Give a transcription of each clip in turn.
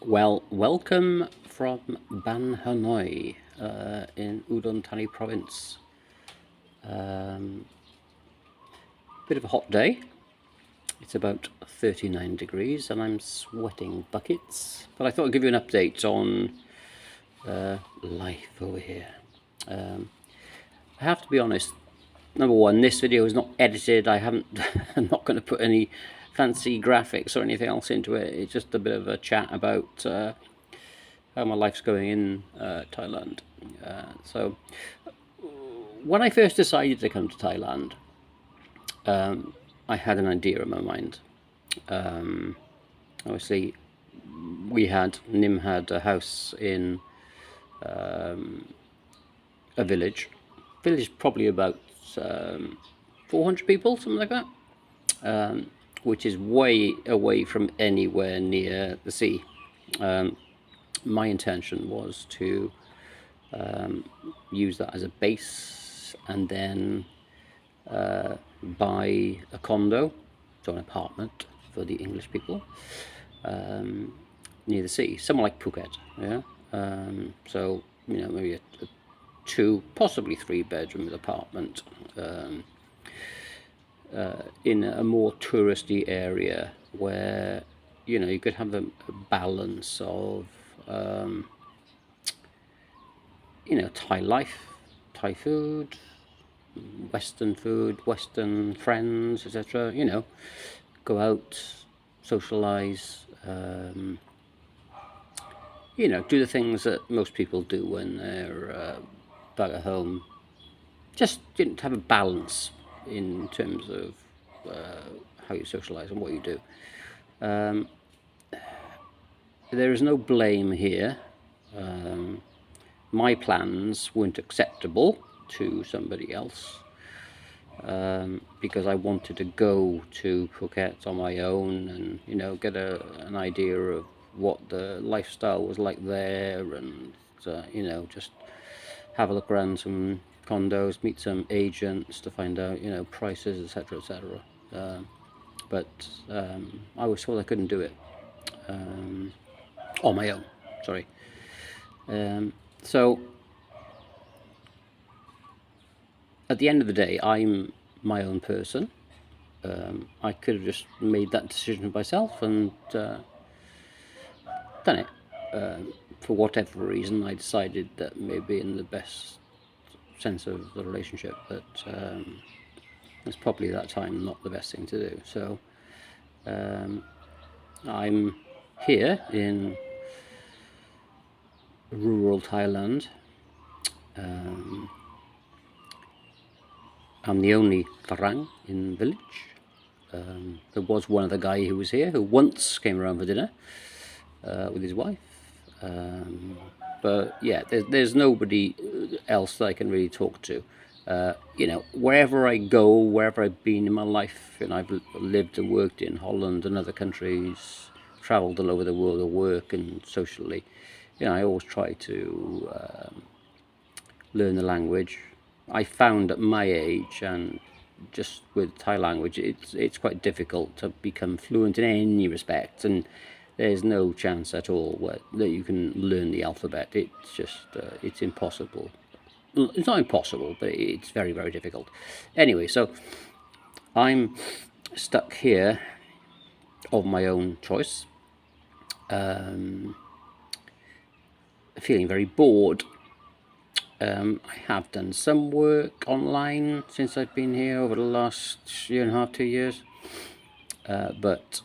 Well, welcome from Ban Hanoi in Udon Thani province. Um, Bit of a hot day. It's about 39 degrees and I'm sweating buckets. But I thought I'd give you an update on life over here. Um, I have to be honest, number one, this video is not edited. I'm not going to put any fancy graphics or anything else into it. It's just a bit of a chat about how my life's going in Thailand. So when I first decided to come to Thailand, I had an idea in my mind. Obviously, Nim had a house in a village probably about 400 people, something like that, which is way away from anywhere near the sea. My intention was to use that as a base and then buy a condo, so an apartment for the English people, near the sea, somewhere like Phuket. Yeah. So maybe a two, possibly three bedroom apartment in a more touristy area where you could have a balance of Thai life, Thai food, Western friends, etc. Go out, socialize, do the things that most people do when they're back at home. Just to have a balance in terms of how you socialize and what you do. There is no blame here. My plans weren't acceptable to somebody else because I wanted to go to Phuket on my own and get an idea of what the lifestyle was like there, and just have a look around some condos, meet some agents to find out prices, etc., etc. But I was told I couldn't do it on my own. Sorry. So at the end of the day, I'm my own person. I could have just made that decision myself and done it. For whatever reason, I decided that maybe in the best sense of the relationship, that it's probably that time not the best thing to do. So I'm here in rural Thailand. I'm the only Farang in the village. There was one other guy who was here who once came around for dinner with his wife. But yeah, there's nobody else that I can really talk to. Wherever I go, wherever I've been in my life, and I've lived and worked in Holland and other countries, travelled all over the world at work and socially, I always try to learn the language. I found at my age, and just with Thai language, it's quite difficult to become fluent in any respect, and there's no chance at all that you can learn the alphabet. It's just it's impossible. It's not impossible, but it's very, very difficult. Anyway, so I'm stuck here of my own choice, feeling very bored. I have done some work online since I've been here over the last year and a half, 2 years, but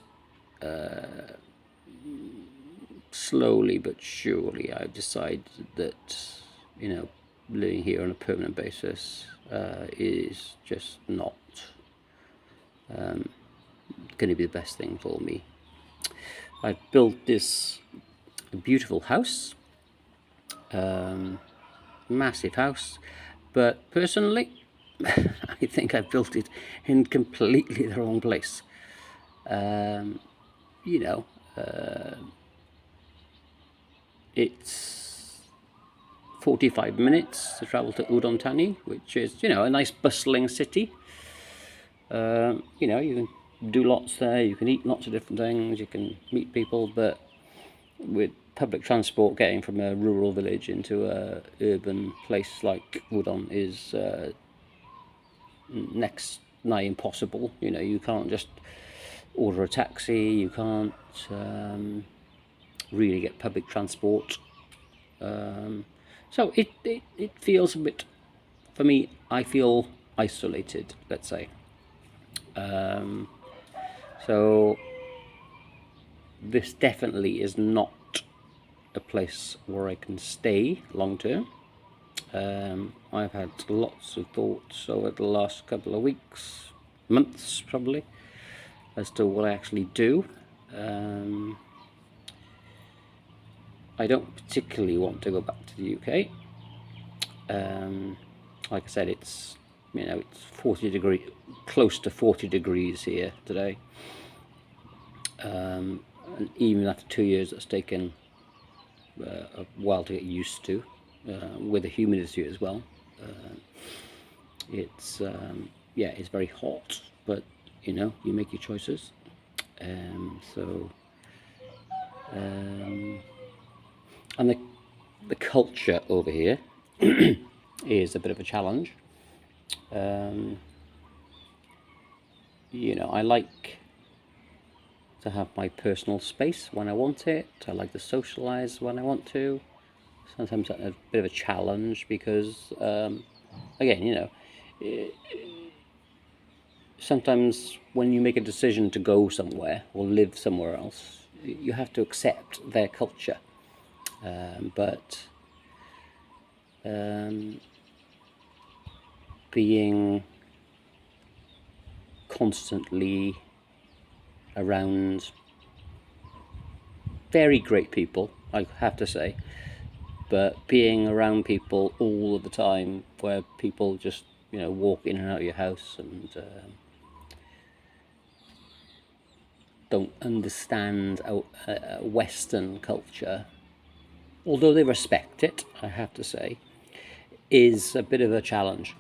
slowly but surely I've decided that living here on a permanent basis is just not going to be the best thing for me. I've built this beautiful house, massive house, but personally I think I built it in completely the wrong place. It's 45 minutes to travel to Udon Thani, which is a nice bustling city. You can do lots there, you can eat lots of different things, you can meet people, but with public transport, getting from a rural village into a urban place like Woodon is next nigh impossible. You know, you can't just order a taxi, you can't really get public transport. So it feels a bit, for me, I feel isolated, let's say. So this definitely is not a place where I can stay long term. I've had lots of thoughts over the last couple of weeks, months probably, as to what I actually do. I don't particularly want to go back to the UK. Like I said, it's, you know, it's 40 degree, close to 40 degrees here today. And even after 2 years, it's taken a while to get used to, with the humidity as well. It's yeah, it's very hot, but you know, you make your choices. So and the culture over here is a bit of a challenge. You know, I like to have my personal space when I want it. I like to socialize when I want to. Sometimes a bit of a challenge because, again, you know, sometimes when you make a decision to go somewhere or live somewhere else, you have to accept their culture. But being constantly around very great people, I have to say, but being around people all of the time where people just, you know, walk in and out of your house and don't understand Western culture, although they respect it, I have to say, is a bit of a challenge.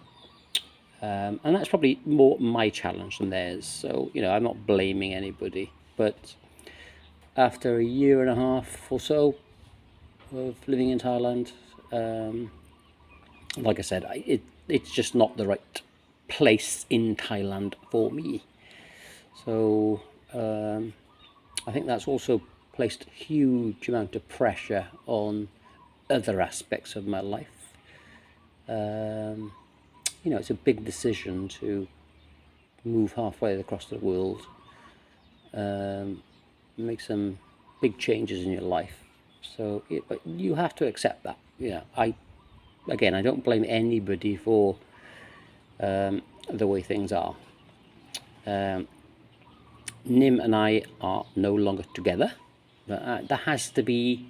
And that's probably more my challenge than theirs. So, you know, I'm not blaming anybody. But after a year and a half or so of living in Thailand, like I said, it's just not the right place in Thailand for me. So I think that's also placed a huge amount of pressure on other aspects of my life. You know, it's a big decision to move halfway across the world, make some big changes in your life. So, but you have to accept that. You know, I don't blame anybody for the way things are. Nim and I are no longer together. That has to be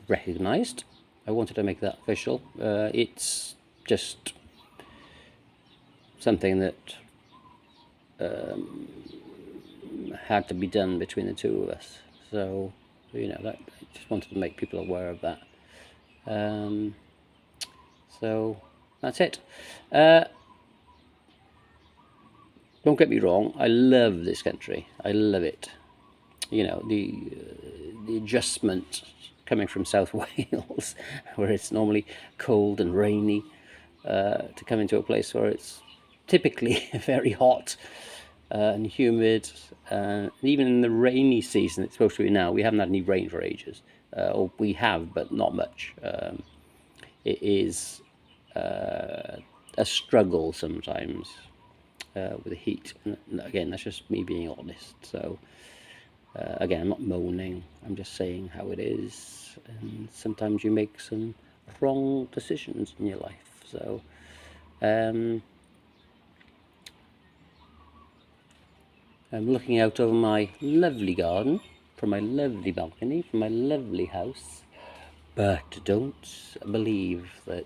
recognised. I wanted to make that official. It's just something that had to be done between the two of us. So, you know, I just wanted to make people aware of that. So that's it. Don't get me wrong, I love this country. I love it. You know, the adjustment coming from South Wales, where it's normally cold and rainy, to come into a place where it's typically very hot and humid. Even in the rainy season, it's supposed to be now, we haven't had any rain for ages. Or we have, but not much. It is a struggle sometimes with the heat. And again, that's just me being honest. So again, I'm not moaning, I'm just saying how it is. And sometimes you make some wrong decisions in your life. So I'm looking out over my lovely garden, from my lovely balcony, from my lovely house. But don't believe that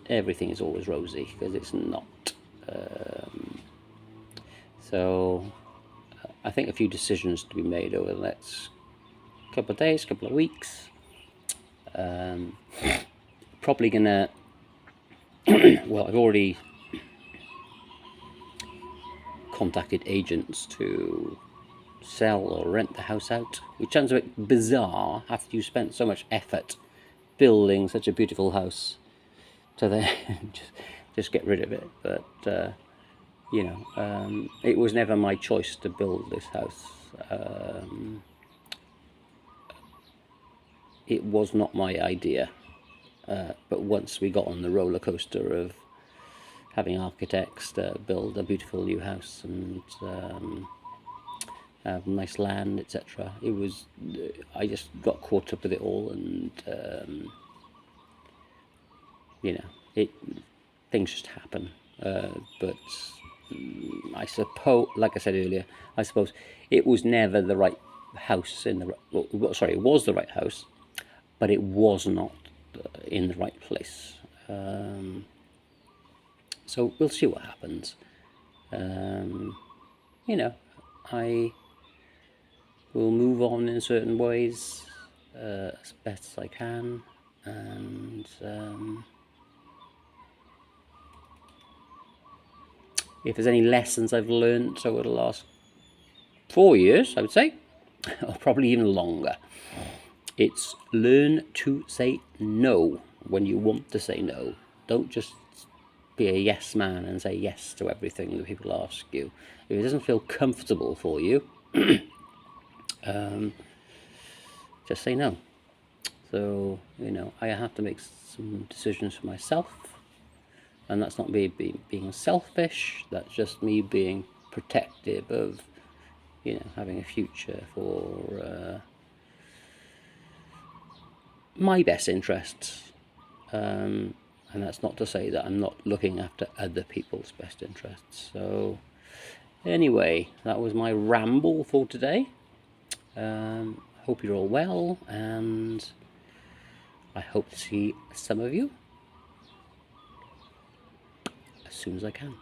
everything is always rosy, because it's not. So I think a few decisions to be made over the next couple of days, couple of weeks. Probably gonna, well, I've already contacted agents to sell or rent the house out, which sounds a bit bizarre after you spent so much effort building such a beautiful house to then just get rid of it. But it was never my choice to build this house. It was not my idea. But once we got on the roller coaster of having architects build a beautiful new house and have nice land, etc., I just got caught up with it all, and things just happen. But I suppose, like I said earlier, I suppose it was never the right house it was the right house, but it was not in the right place. So we'll see what happens. I will move on in certain ways as best as I can, and if there's any lessons I've learned over the last 4 years, I would say, or probably even longer, it's learn to say no when you want to say no. Don't just be a yes man and say yes to everything that people ask you. If it doesn't feel comfortable for you, just say no. So, I have to make some decisions for myself, and that's not me being selfish, that's just me being protective of, having a future for my best interests. And that's not to say that I'm not looking after other people's best interests. So anyway, that was my ramble for today. Hope you're all well, and I hope to see some of you as soon as I can.